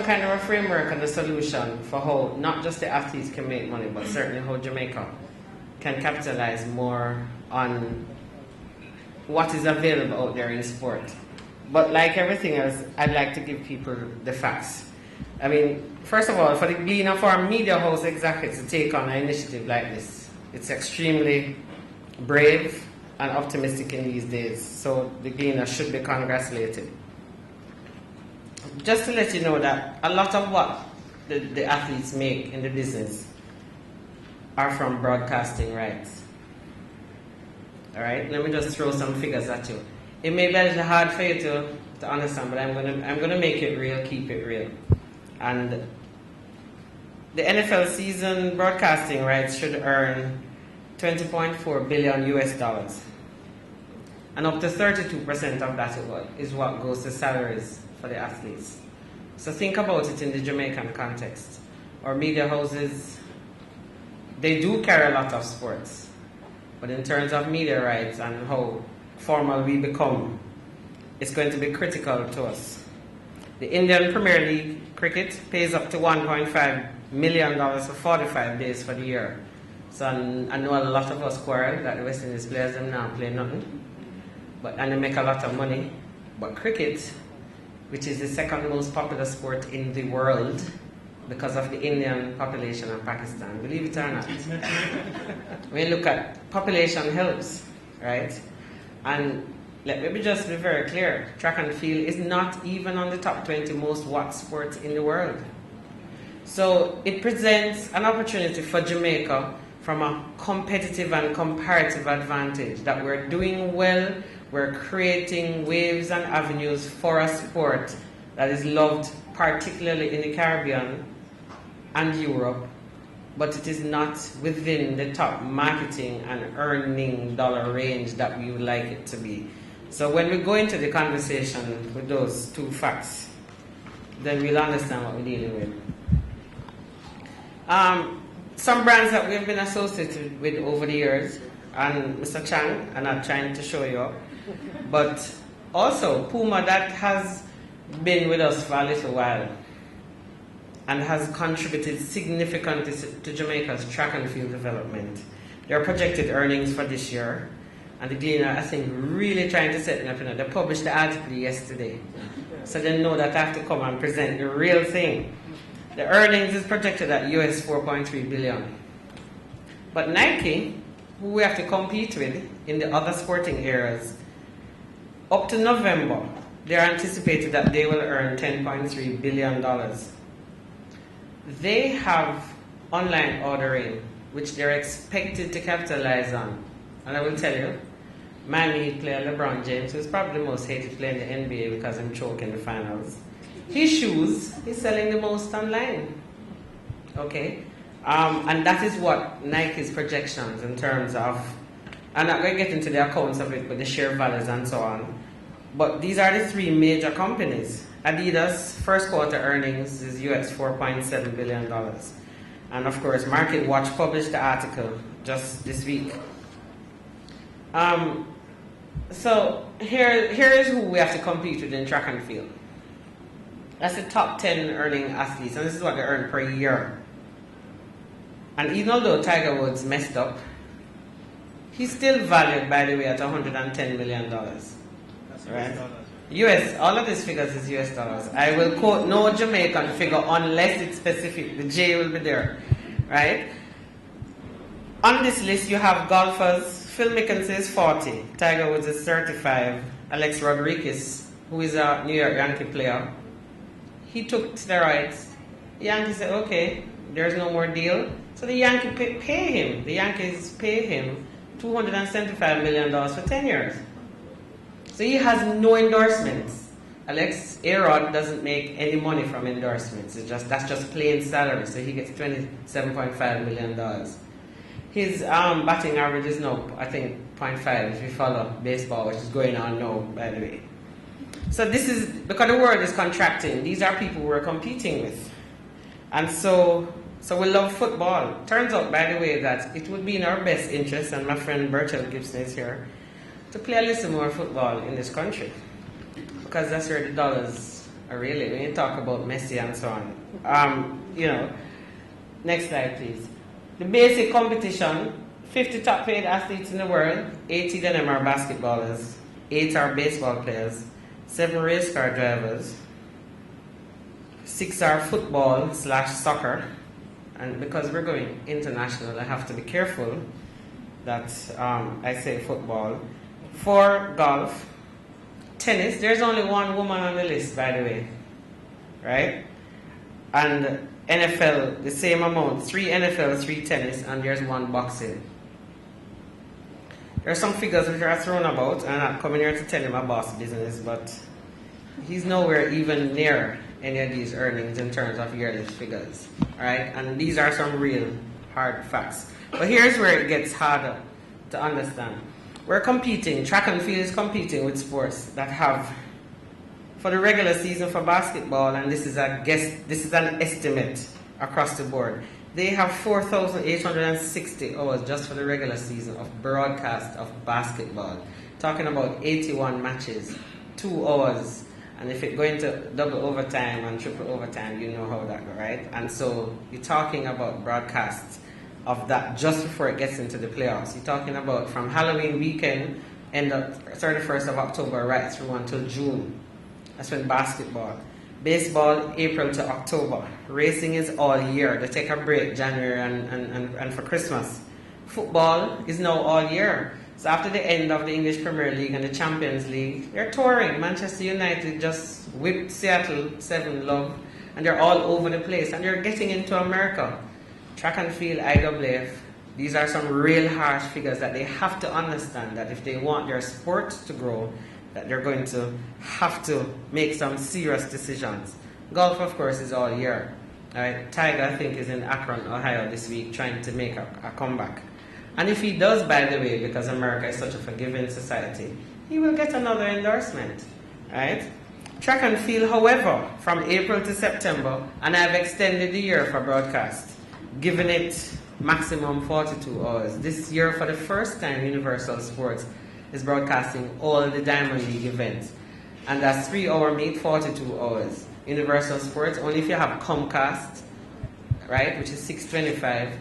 some kind of a framework and a solution for how not just the athletes can make money, but certainly how Jamaica can capitalize more on what is available out there in sport. But like everything else, I'd like to give people the facts. I mean, first of all, for the Gleaner Farm Media House executives to take on an initiative like this, it's extremely brave and optimistic in these days. So the Gleaner should be congratulated. Just to let you know that a lot of what the athletes make in the business are from broadcasting rights. All right, let me just throw some figures at you. It may be a little hard for you to understand, but I'm gonna make it real, keep it real. And the NFL season broadcasting rights should earn $20.4 billion US, and up to 32% of that is what goes to salaries for the athletes. So think about it in the Jamaican context. Our media houses, they do carry a lot of sports, but in terms of media rights and how formal we become, it's going to be critical to us. The Indian Premier League cricket pays up to $1.5 million for 45 days for the year. So I know a lot of us quarrel that the West Indies players them now play nothing, and they make a lot of money. But cricket, which is the second most popular sport in the world because of the Indian population and Pakistan, believe it or not. When you look at population helps, right? And let me just be very clear, track and field is not even on the top 20 most watched sports in the world. So it presents an opportunity for Jamaica from a competitive and comparative advantage that we're doing well, we're creating waves and avenues for a sport that is loved particularly in the Caribbean and Europe, but it is not within the top marketing and earning dollar range that we would like it to be. So when we go into the conversation with those two facts, then we'll understand what we're dealing with. Some brands that we've been associated with over the years, and Mr. Chang, I'm not trying to show you up, but also Puma, that has been with us for a little while and has contributed significantly to Jamaica's track and field development. Their projected earnings for this year, and the Gleaner, I think, really trying to set me up. They published the article yesterday, so they know that I have to come and present the real thing. The earnings is projected at US 4.3 billion. But Nike, who we have to compete with in the other sporting areas, up to November, they're anticipated that they will earn $10.3 billion. They have online ordering, which they're expected to capitalize on. And I will tell you, Miami Heat player LeBron James, who's probably the most hated player in the NBA because I'm choking the finals, his shoes, he's selling the most online. Okay? And that is what Nike's projections in terms of, I'm not going to get into the accounts of it, but the share values and so on. But these are the three major companies. Adidas, first quarter earnings is US $4.7 billion. And of course, Market Watch published the article just this week. So here is who we have to compete with in track and field. That's the top 10 earning athletes, and this is what they earn per year. And even though Tiger Woods messed up, he's still valued, by the way, at $110 million. That's right? US, all of these figures is US dollars. I will quote no Jamaican figure unless it's specific. The J will be there, right? On this list, you have golfers. Phil Mickelson is 40. Tiger Woods is 35. Alex Rodriguez, who is a New York Yankee player, he took steroids. The Yankees said, okay, there's no more deal. So the Yankees pay him. The Yankees pay him $275 million for 10 years. So he has no endorsements. Alex A-Rod doesn't make any money from endorsements. That's just plain salary. So he gets $27.5 million. His batting average is now, I think, 0.5 if you follow baseball, which is going on now, by the way. So this is, because the world is contracting, these are people we're competing with. And so we love football. Turns out, by the way, that it would be in our best interest, and my friend Berchel Gibson is here, to play a little more football in this country. Because that's where the dollars Really, when you talk about Messi and so on. You know, next slide, please. The basic competition, 50 top paid athletes in the world, 80 of them are basketballers, 8 are baseball players, 7 race car drivers, 6 are football/soccer, and because we're going international, I have to be careful that I say football. 4 golf, tennis. There's only one woman on the list, by the way, right? And NFL, the same amount. 3 NFL, 3 tennis, and there's 1 boxing. There are some figures which are thrown about, and I'm not coming here to tell him my boss business, but he's nowhere even near any of these earnings in terms of yearly figures, right? And these are some real hard facts. But here's where it gets harder to understand. We're competing, track and field is competing with sports that have, for the regular season for basketball, and this is an estimate across the board, they have 4,860 hours just for the regular season of broadcast of basketball. Talking about 81 matches, 2 hours, and if it's going to double overtime and triple overtime, you know how that goes, right? And so you're talking about broadcasts of that just before it gets into the playoffs. You're talking about from Halloween weekend, end up 31st of October, right through until June. That's when basketball. Baseball, April to October. Racing is all year. They take a break January and for Christmas. Football is now all year. So after the end of the English Premier League and the Champions League, they're touring. Manchester United just whipped Seattle 7-0, and they're all over the place. And they're getting into America. Track and field, IAAF, these are some real harsh figures that they have to understand that if they want their sport to grow, that they're going to have to make some serious decisions. Golf, of course, is all year. Right? Tiger, I think, is in Akron, Ohio this week trying to make a comeback. And if he does, by the way, because America is such a forgiving society, he will get another endorsement. Right? Track and field, however, from April to September, and I've extended the year for broadcast, giving it maximum 42 hours. This year, for the first time, Universal Sports is broadcasting all the Diamond League events. And that's 3-hour meet, 42 hours. Universal Sports, only if you have Comcast, right, which is $6.25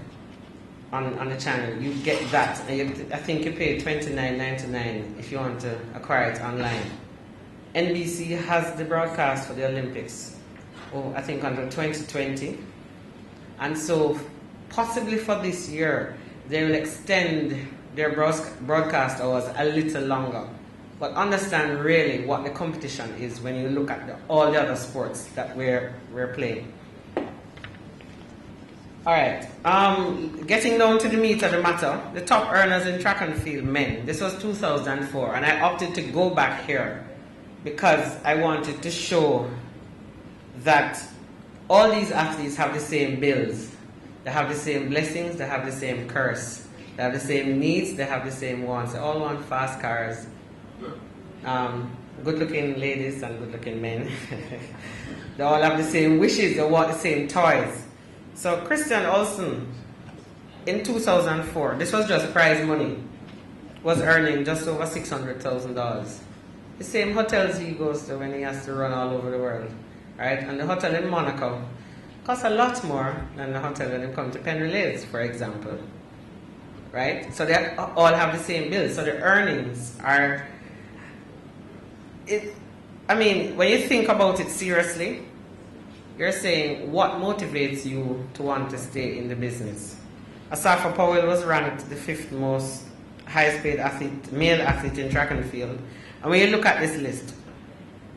on the channel, you get that. And I think you pay $29.99 if you want to acquire it online. NBC has the broadcast for the Olympics, I think until 2020. And so, possibly for this year, they will extend their broadcast hours a little longer. But understand really what the competition is when you look at all the other sports that we're playing. All right, getting down to the meat of the matter, the top earners in track and field men. This was 2004, and I opted to go back here because I wanted to show that all these athletes have the same bills. They have the same blessings, they have the same curse. They have the same needs, they have the same wants. They all want fast cars, good-looking ladies and good-looking men. They all have the same wishes, they want the same toys. So Christian Olsen, in 2004, this was just prize money, was earning just over $600,000. The same hotels he goes to when he has to run all over the world. Right? And the hotel in Monaco costs a lot more than the hotel when you come to Penrith, for example. Right? So they all have the same bills. So the earnings are... when you think about it seriously, you're saying what motivates you to want to stay in the business. Asafa Powell was ranked the 5th most highest paid male athlete in track and field. And when you look at this list,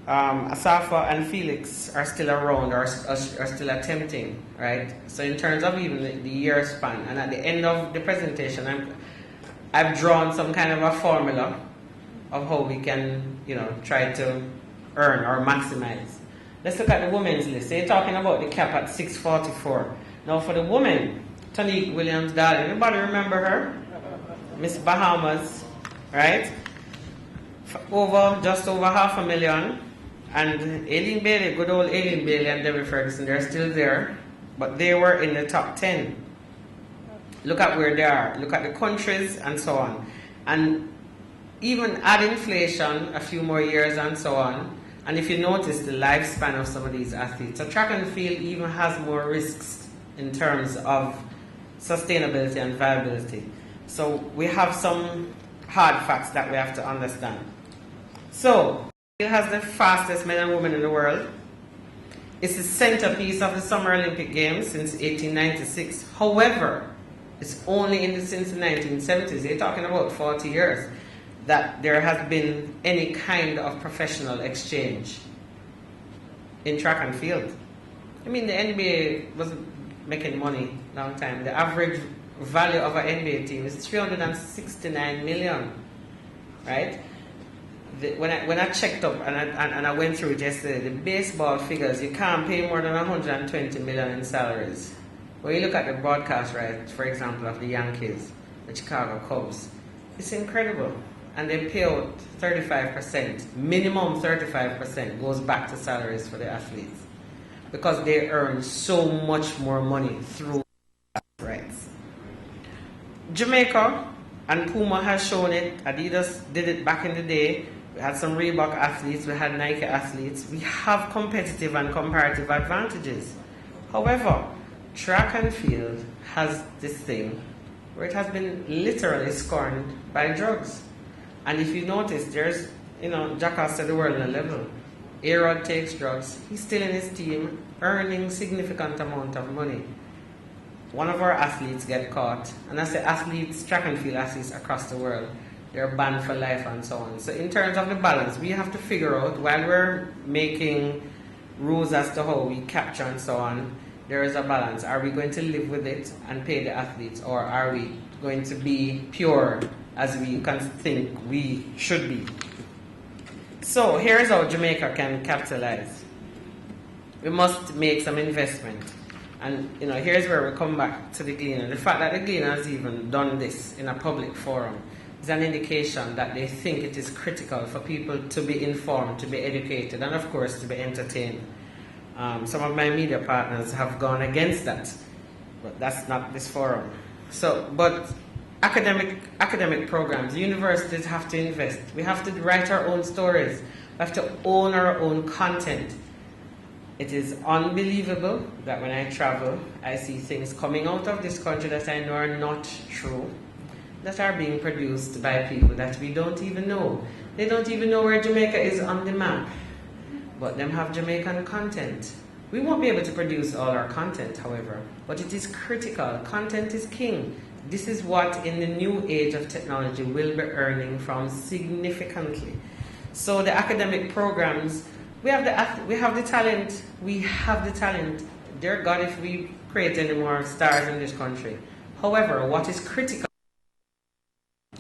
Asafa and Felix are still around, are still attempting, right? So in terms of even the year span, and at the end of the presentation, I've drawn some kind of a formula of how we can, try to earn or maximize. Let's look at the women's list. So you're talking about the cap at 644. Now for the women, Tonique Williams-Darling, anybody remember her? Miss Bahamas, right? Just over $500,000. And Aileen Bailey, good old Aileen Bailey and Debbie Ferguson, they're still there, but they were in the top 10. Look at where they are. Look at the countries and so on. And even add inflation, a few more years and so on, And if you notice the lifespan of some of these athletes, so track and field even has more risks in terms of sustainability and viability. So we have some hard facts that we have to understand. So it has the fastest men and women in the world. It's the centerpiece of the Summer Olympic Games since 1896. However, it's only since the 1970s, you're talking about 40 years, that there has been any kind of professional exchange in track and field. I mean, the NBA wasn't making money a long time. The average value of an NBA team is 369 million, right? When I checked up and I went through it yesterday, the baseball figures, you can't pay more than 120 million in salaries. When you look at the broadcast rights, for example, of the Yankees, the Chicago Cubs, it's incredible. And they pay out 35%, minimum 35% goes back to salaries for the athletes because they earn so much more money through rights. Jamaica, and Puma has shown it, Adidas did it back in the day. We had some Reebok athletes, we had Nike athletes. We have competitive and comparative advantages. However, track and field has this thing where it has been literally scorned by drugs. And if you notice, there's, Jackass at the world level. A-Rod takes drugs. He's still in his team, earning significant amount of money. One of our athletes get caught, and I say athletes, track and field athletes across the world, they're banned for life and so on. So in terms of the balance, we have to figure out, while we're making rules as to how we capture and so on, there is a balance. Are we going to live with it and pay the athletes, or are we going to be pure as we can think we should be? So here's how Jamaica can capitalize. We must make some investment. And here's where we come back to the Gleaner. The fact that the Gleaner has even done this in a public forum is an indication that they think it is critical for people to be informed, to be educated, and of course to be entertained. Some of my media partners have gone against that, but that's not this forum. So, but academic programs, universities have to invest. We have to write our own stories. We have to own our own content. It is unbelievable that when I travel, I see things coming out of this country that I know are not true, that are being produced by people that we don't even know. They don't even know where Jamaica is on the map, but them have Jamaican content. We won't be able to produce all our content, however, but it is critical. Content is king. This is what, in the new age of technology, we'll be earning from significantly. So the academic programs, we have the talent. We have the talent. Dear God, if we create any more stars in this country. However, what is critical,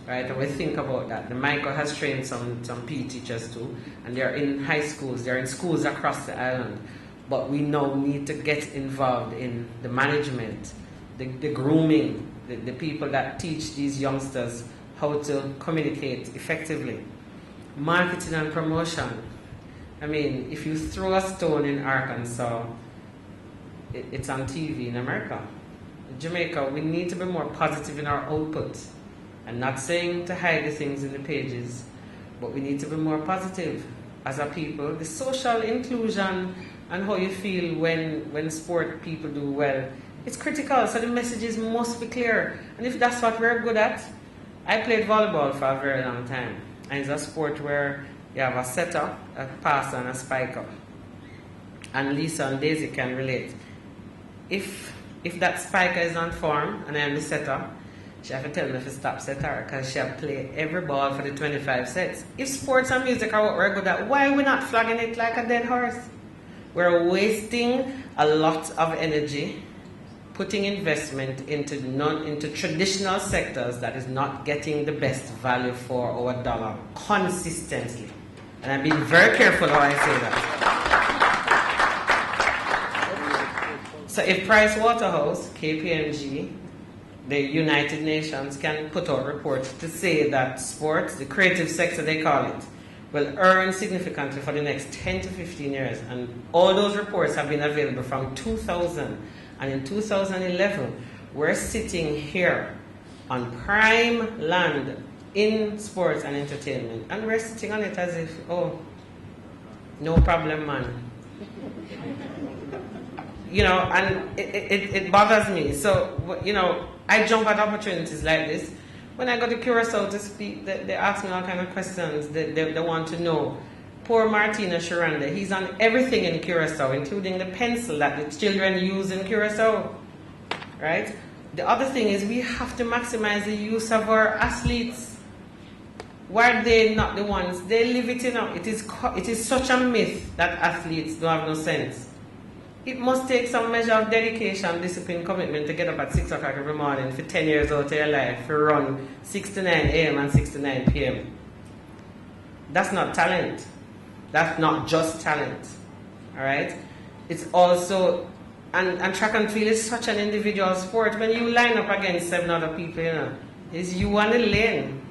right, and we think about that. The Michael has trained some PE teachers too, and they're in high schools, they're in schools across the island. But we now need to get involved in the management, the grooming, the people that teach these youngsters how to communicate effectively. Marketing and promotion. I mean, if you throw a stone in Arkansas, it's on TV in America. In Jamaica, we need to be more positive in our output. I'm not saying to hide the things in the pages, but we need to be more positive as a people. The social inclusion and how you feel when sport people do well, it's critical, so the messages must be clear. And if that's what we're good at, I played volleyball for a very long time. And it's a sport where you have a setter, a passer, and a spiker. And Lisa and Daisy can relate. If that spiker is on form, and I am the setter, she have to tell me to stop setter, because she have to play every ball for the 25 sets. If sports and music are what we're good at, why are we not flagging it like a dead horse? We're wasting a lot of energy putting investment into traditional sectors that is not getting the best value for our dollar consistently. And I'm being very careful how I say that. So if Price Waterhouse, KPMG, the United Nations can put out reports to say that sports, the creative sector they call it, will earn significantly for the next 10 to 15 years. And all those reports have been available from 2000. And in 2011, we're sitting here on prime land in sports and entertainment. And we're sitting on it as if, No problem, man. You know, and it bothers me. So, you know, I jump at opportunities like this. When I go to Curacao to speak, they ask me all kind of questions. They want to know. Poor Martina Sharanda, he's on everything in Curacao, including the pencil that the children use in Curacao, right? The other thing is we have to maximize the use of our athletes. Why are they not the ones? They live it enough. It is such a myth that athletes don't have no sense. It must take some measure of dedication, discipline, commitment to get up at 6 o'clock every morning for 10 years out of your life, to run 6 to 9 a.m. and 6 to 9 p.m. That's not talent. That's not just talent. All right? It's also, and track and field is such an individual sport. When you line up against 7 other people, you know, it's you on the lane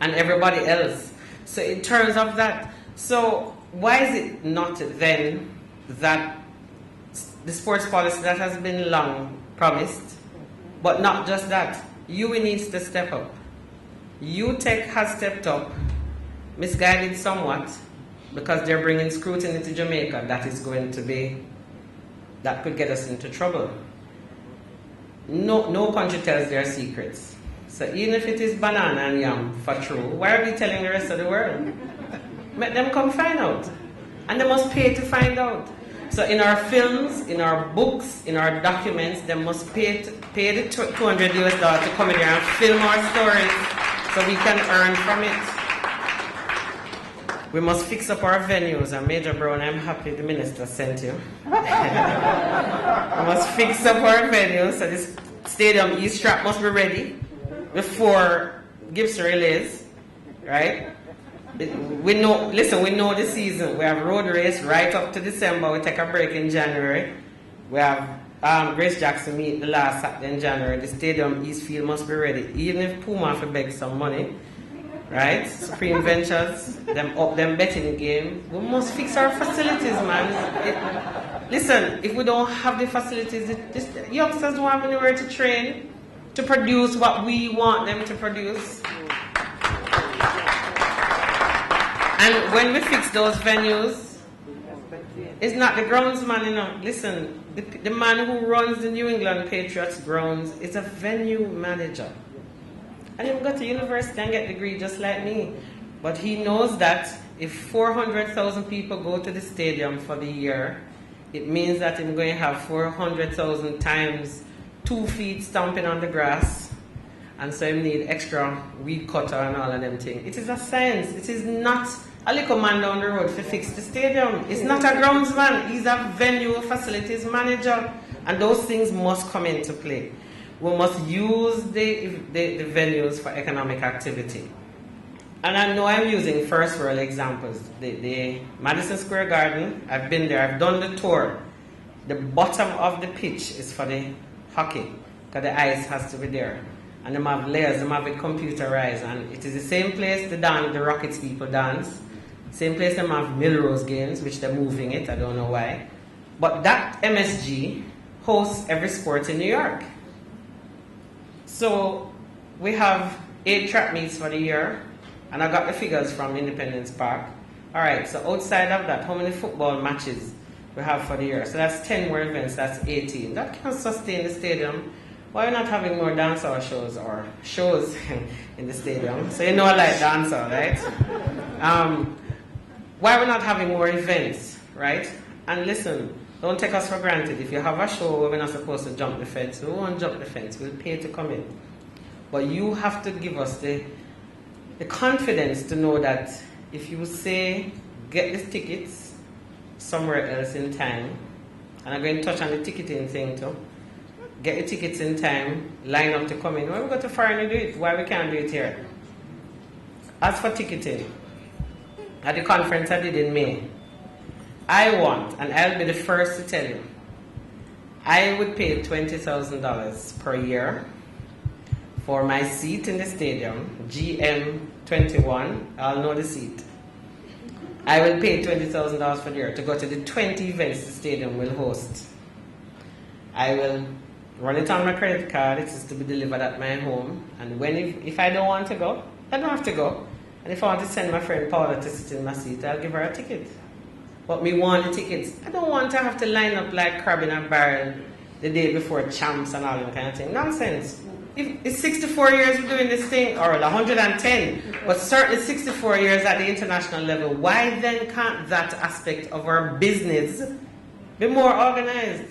and everybody else. So in terms of that, so why is it not then that the sports policy that has been long promised, but not just that, UE needs to step up. UTech has stepped up, misguided somewhat, because they're bringing scrutiny to Jamaica that could get us into trouble. No country tells their secrets. So even if it is banana and yam for true, why are we telling the rest of the world? Let them come find out. And they must pay to find out. So in our films, in our books, in our documents, they must pay the $200 to come in here and film our stories so we can earn from it. We must fix up our venues. And Major Brown, I'm happy the minister sent you. We must fix up our venues. So this stadium East Strap must be ready before Gibson Relays, right? We know the season. We have road race right up to December. We take a break in January. We have Grace Jackson meet the last Saturday in January. The stadium East Field must be ready. Even if Puma have to beg some money, right? Supreme Ventures, them betting game. We must fix our facilities, man. Listen, if we don't have the facilities, youngsters don't have anywhere to train, to produce what we want them to produce. And when we fix those venues, it's not the groundsman, you know. Listen, the man who runs the New England Patriots grounds is a venue manager. And he'll go to university and get a degree just like me. But he knows that if 400,000 people go to the stadium for the year, it means that I'm going to have 400,000 times 2 feet stomping on the grass. And so you need extra weed cutter and all of them things. It is a science. It is not a little man down the road to fix the stadium. It's not a groundsman. He's a venue facilities manager. And those things must come into play. We must use the venues for economic activity. And I know I'm using first world examples. The Madison Square Garden, I've been there, I've done the tour. The bottom of the pitch is for the hockey, because the ice has to be there. And they have layers, they have it computerized, and it is the same place the Rockets people dance, same place they have Milrose games, which they're moving it, I don't know why. But that MSG hosts every sport in New York. So we have 8 track meets for the year, and I got the figures from Independence Park. All right, so outside of that, how many football matches we have for the year? So that's 10 more events, that's 18. That can sustain the stadium. Why are we not having more dancehall shows or shows in the stadium? So you know I like dancehall, right? Why are we not having more events, right? And listen, don't take us for granted. If you have a show where we're not supposed to jump the fence, we won't jump the fence. We'll pay to come in. But you have to give us the confidence to know that if you say, get the tickets somewhere else in time, and I'm going to touch on the ticketing thing too, get your tickets in time, line up to come in. When we go to foreign, we do it. Why we can't do it here? As for ticketing, at the conference I did in May, I want, and I'll be the first to tell you, I would pay $20,000 per year for my seat in the stadium, GM21, I'll know the seat. I will pay $20,000 for the year to go to the 20 events the stadium will host. I will run it on my credit card. It is to be delivered at my home. And if I don't want to go, I don't have to go. And if I want to send my friend Paula to sit in my seat, I'll give her a ticket. But me want the tickets. I don't want to have to line up like crab in a barrel the day before champs and all that kind of thing. Nonsense. If it's 64 years we're doing this thing, or 110, but certainly 64 years at the international level, why then can't that aspect of our business be more organized?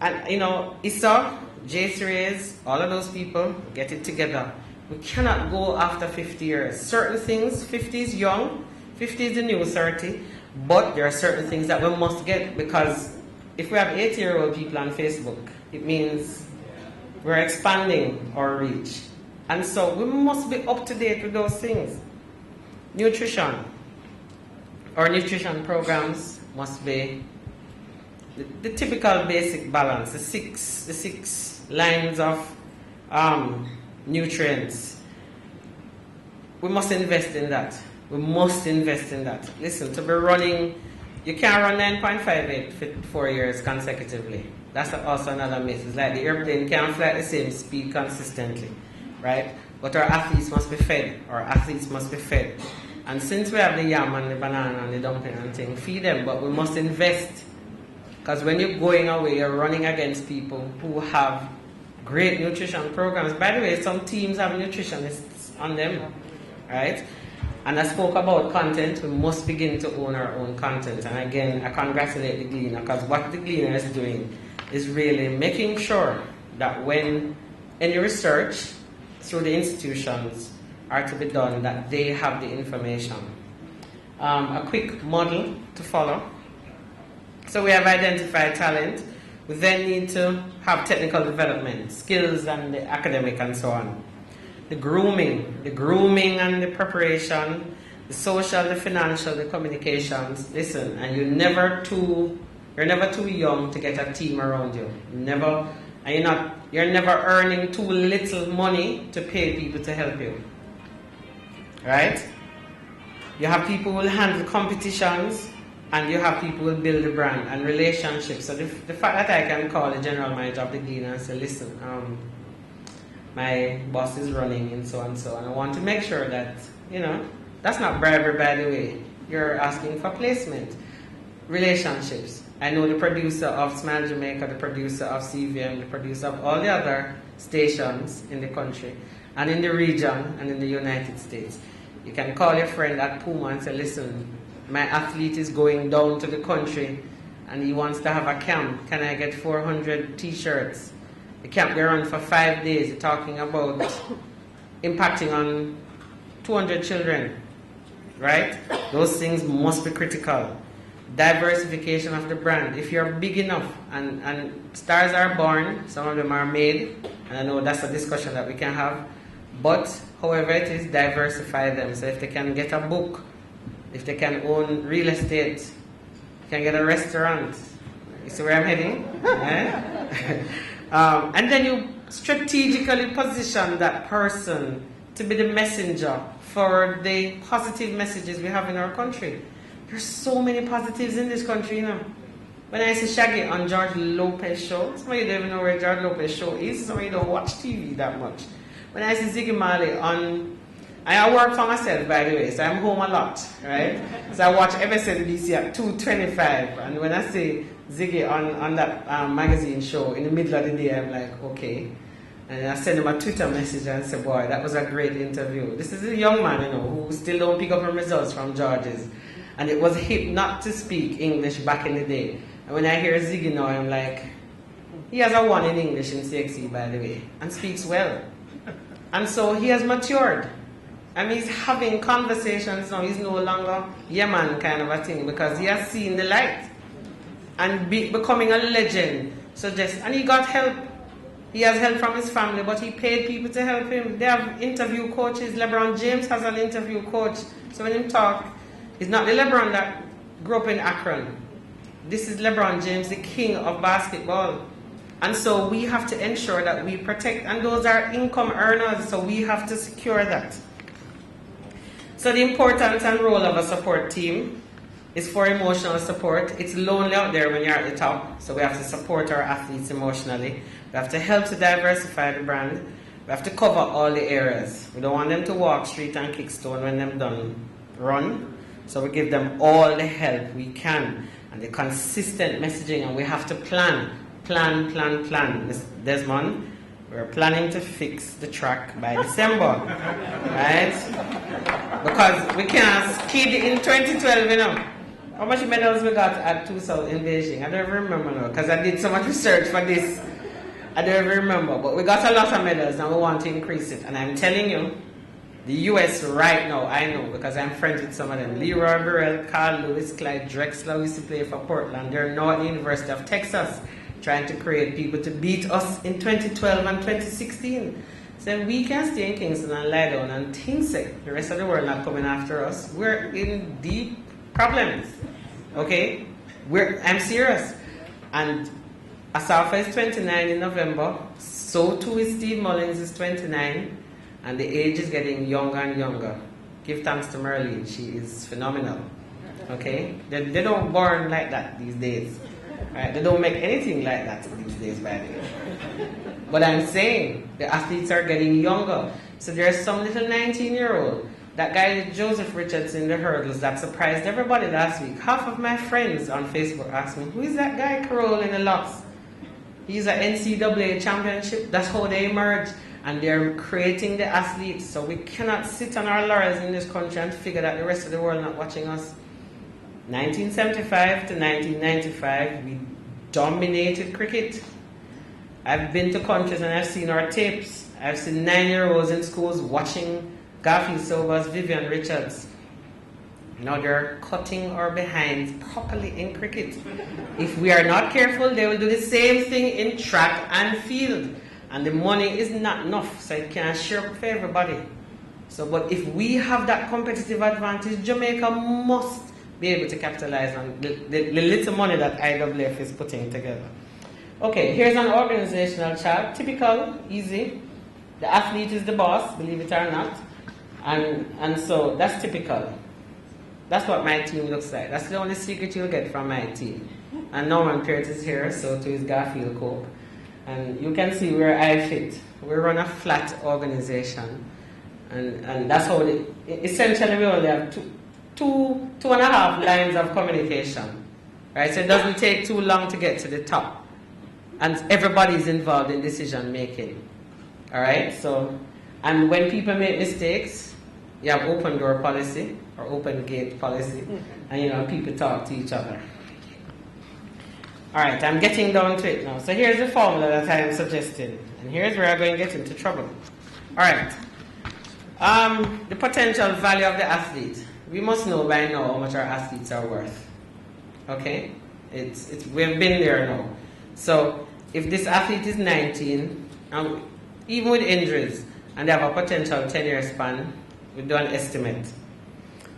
And, you know, ISA, J3s, all of those people, get it together. We cannot go after 50 years. Certain things, 50 is young, 50 is the new 30, but there are certain things that we must get, because if we have 80-year-old people on Facebook, it means we're expanding our reach. And so we must be up to date with those things. Nutrition. Our nutrition programs must be the typical basic balance, the six lines of nutrients. We must invest in that. We must invest in that. Listen, to be running, you can't run 9.58 for 4 years consecutively. That's also another myth. It's like the airplane can't fly at the same speed consistently, right? But our athletes must be fed. Our athletes must be fed. And since we have the yam and the banana and the dumpling and thing, feed them, but we must invest. Because when you're going away, you're running against people who have great nutrition programs. By the way, some teams have nutritionists on them, right? And I spoke about content. We must begin to own our own content. And again, I congratulate the Gleaner, because what the Gleaner is doing is really making sure that when any research through the institutions are to be done, that they have the information. A quick model to follow. So we have identified talent. We then need to have technical development, skills and the academic and so on. The grooming and the preparation, the social, the financial, the communications. Listen, and you're never too young to get a team around you. You're never earning too little money to pay people to help you. Right? You have people who will handle competitions, and you have people who will build the brand and relationships. So the fact that I can call the general manager of the Gleaner and say, listen, my boss is running and so and so, and I want to make sure that, that's not bribery, by the way. You're asking for placement. Relationships. I know the producer of Smile Jamaica, the producer of CVM, the producer of all the other stations in the country and in the region and in the United States. You can call your friend at Puma and say, listen, my athlete is going down to the country and he wants to have a camp. Can I get 400 t-shirts? The camp they run for 5 days. You're talking about impacting on 200 children, right? Those things must be critical. Diversification of the brand. If you're big enough, and stars are born, some of them are made, and I know that's a discussion that we can have, but however it is, diversify them. So if they can get a book, if they can own real estate, can get a restaurant. You see where I'm heading? And then you strategically position that person to be the messenger for the positive messages we have in our country. There's so many positives in this country, When I see Shaggy on George Lopez show, some of you don't even know where George Lopez show is, some of you don't watch TV that much. When I see Ziggy Marley on, I work for myself, by the way, so I'm home a lot, right? So I watch MSNBC at 2:25, and when I see Ziggy on that magazine show in the middle of the day, I'm like, okay. And I send him a Twitter message and say, boy, that was a great interview. This is a young man, who still don't pick up her results from George's. And it was hip not to speak English back in the day. And when I hear Ziggy now, I'm like, he has a 1 in English in CXC, by the way, and speaks well. And so he has matured. And he's having conversations now. He's no longer man kind of a thing, because he has seen the light. And becoming a legend. And he got help. He has help from his family, but he paid people to help him. They have interview coaches. LeBron James has an interview coach. So when he talk, it's not the LeBron that grew up in Akron. This is LeBron James, the king of basketball. And so we have to ensure that we protect, and those are income earners, so we have to secure that. So the importance and role of a support team is for emotional support. It's lonely out there when you're at the top, so we have to support our athletes emotionally. We have to help to diversify the brand. We have to cover all the areas. We don't want them to walk street and kick stone when them done run. So we give them all the help we can and the consistent messaging, and we have to plan. Miss Desmond, we're planning to fix the track by December, right? Because we can't skid in 2012, you know. How much medals we got at 2000 in Beijing? I don't even remember now, because I did so much research for this. I don't even remember, but we got a lot of medals and we want to increase it. And I'm telling you, the US right now, I know, because I'm friends with some of them. Leroy Burrell, Carl Lewis, Clyde Drexler used to play for Portland. They're now at the University of Texas, trying to create people to beat us in 2012 and 2016. So we can stay in Kingston and lie down and think that the rest of the world not coming after us. We're in deep problems, okay? I'm serious. And Asafa is 29 in November, so too is Steve Mullins is 29, and the age is getting younger and younger. Give thanks to Merlene, she is phenomenal, okay? They don't born like that these days, right? They don't make anything like that these days, by the way. But I'm saying, the athletes are getting younger. So there's some little 19-year-old, that guy Joseph Richardson in the hurdles that surprised everybody last week. Half of my friends on Facebook asked me, who is that guy Carole in the locks? He's an NCAA championship. That's how they emerge. And they're creating the athletes. So we cannot sit on our laurels in this country and figure that the rest of the world not watching us. 1975 to 1995, we dominated cricket. I've been to countries and I've seen our tapes. I've seen 9-year-olds in schools watching Garfield Silvers, Vivian Richards. Now they're cutting our behinds properly in cricket. If we are not careful, they will do the same thing in track and field. And the money is not enough, so it can't share up for everybody. So, but if we have that competitive advantage, Jamaica must be able to capitalize on the little money that IWF is putting together. Okay, here's an organizational chart. Typical, easy. The athlete is the boss, believe it or not. And so that's typical. That's what my team looks like. That's the only secret you'll get from my team. And Norman Peart is here, so too is Garfield Cope. And you can see where I fit. We run a flat organization. And that's how essentially we only have two and a half lines of communication. Right? So it doesn't take too long to get to the top. And everybody is involved in decision making. Alright? So, and when people make mistakes, you have open door policy or open gate policy, and people talk to each other. Alright, I'm getting down to it now. So here's the formula that I am suggesting, and here's where I'm going to get into trouble. Alright, the potential value of the athlete. We must know by now how much our athletes are worth. Okay? We've been there now. So if this athlete is 19, even with injuries, and they have a potential 10-year span, we do an estimate.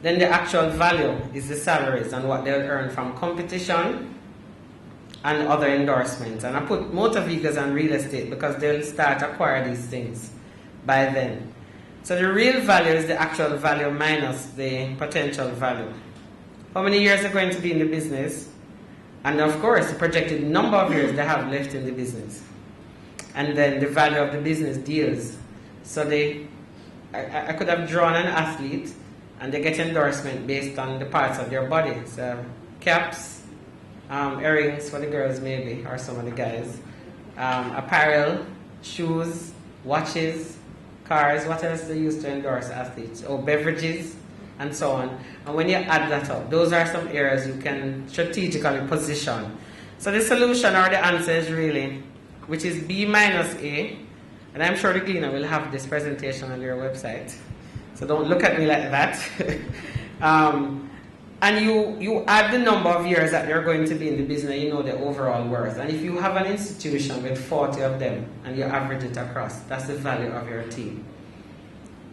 Then the actual value is the salaries and what they'll earn from competition and other endorsements. And I put motor vehicles and real estate because they'll start acquire these things by then. So the real value is the actual value minus the potential value. How many years are going to be in the business? And of course, the projected number of years they have left in the business. And then the value of the business deals. So I could have drawn an athlete and they get endorsement based on the parts of their body. So caps, earrings for the girls maybe, or some of the guys, apparel, shoes, watches, cars, what else they use to endorse athletes? Oh, beverages, and so on. And when you add that up, those are some areas you can strategically position. So the solution or the answer is really, which is B minus A, and I'm sure the cleaner will have this presentation on their website. So don't look at me like that. And you add the number of years that you're going to be in the business, you know the overall worth. And if you have an institution with 40 of them and you average it across, that's the value of your team.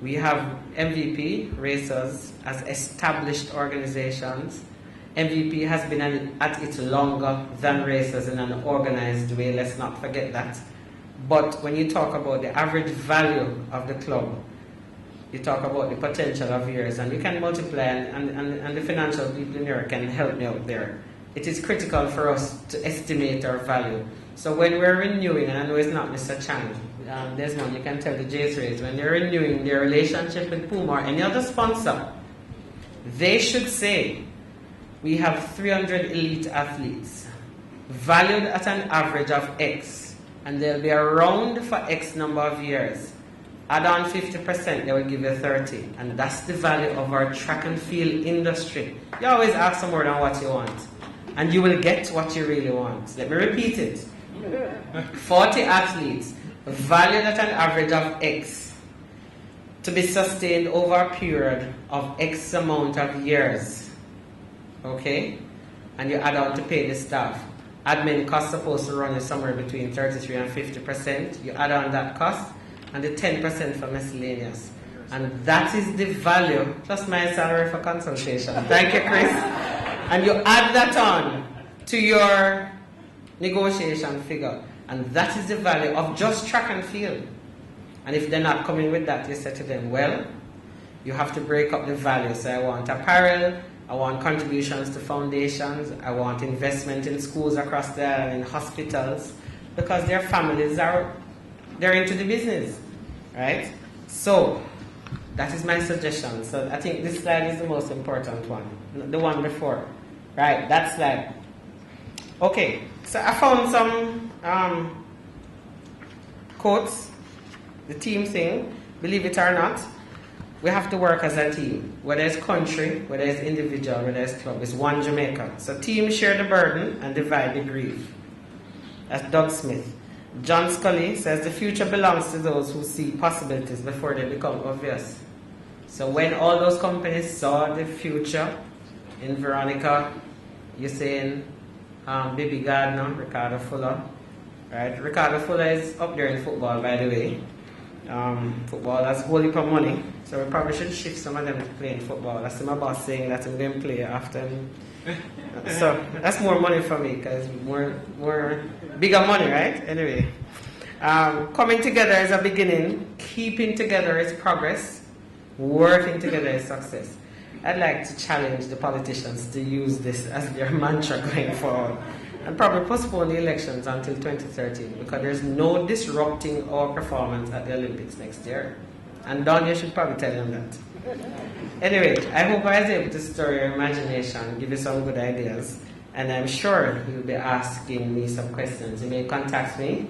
We have MVP, racers, as established organizations. MVP has been at it longer than racers in an organized way, let's not forget that. But when you talk about the average value of the club, you talk about the potential of years, and you can multiply, and the financial people in here can help me out there. It is critical for us to estimate our value. So when we're renewing, and I know it's not Mr. Chan, Desmond, you can tell the Jays Rays, when they're renewing their relationship with Puma or any other sponsor, they should say, we have 300 elite athletes, valued at an average of X, and they'll be around for X number of years. Add on 50%, they will give you 30. And that's the value of our track and field industry. You always ask for more than what you want, and you will get what you really want. Let me repeat it. 40 athletes, valued at an average of X, to be sustained over a period of X amount of years. Okay? And you add on to pay the staff. Admin costs supposed to run you somewhere between 33 and 50%. You add on that cost, and the 10% for miscellaneous. And that is the value, plus my salary for consultation. Thank you, Chris. And you add that on to your negotiation figure. And that is the value of just track and field. And if they're not coming with that, you say to them, well, you have to break up the value. So I want apparel, I want contributions to foundations, I want investment in schools across the island, in hospitals, because their families are, they're into the business, right? So that is my suggestion. So I think this slide is the most important one, the one before, right? That slide. Okay, so I found some quotes, the team thing. Believe it or not, we have to work as a team, whether it's country, whether it's individual, whether it's club. It's one Jamaica. So teams share the burden and divide the grief. That's Doug Smith. John Scully says the future belongs to those who see possibilities before they become obvious. So when all those companies saw the future in Veronica, you're saying Bibi Gardner, Ricardo Fuller, right? Ricardo Fuller is up there in football, by the way. Football has a whole heap of money, so we probably should shift some of them to playing football. I see my boss saying that I'm going to play after. So that's more money for me, because more bigger money, right? Anyway, coming together is a beginning, keeping together is progress, working together is success. I'd like to challenge the politicians to use this as their mantra going forward, and probably postpone the elections until 2013, because there's no disrupting our performance at the Olympics next year. And Don, you should probably tell them that. Anyway, I hope I was able to stir your imagination, give you some good ideas, and I'm sure you'll be asking me some questions. You may contact me.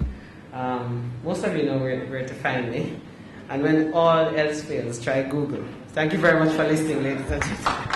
Most of you know where to find me. And when all else fails, try Google. Thank you very much for listening, ladies and gentlemen.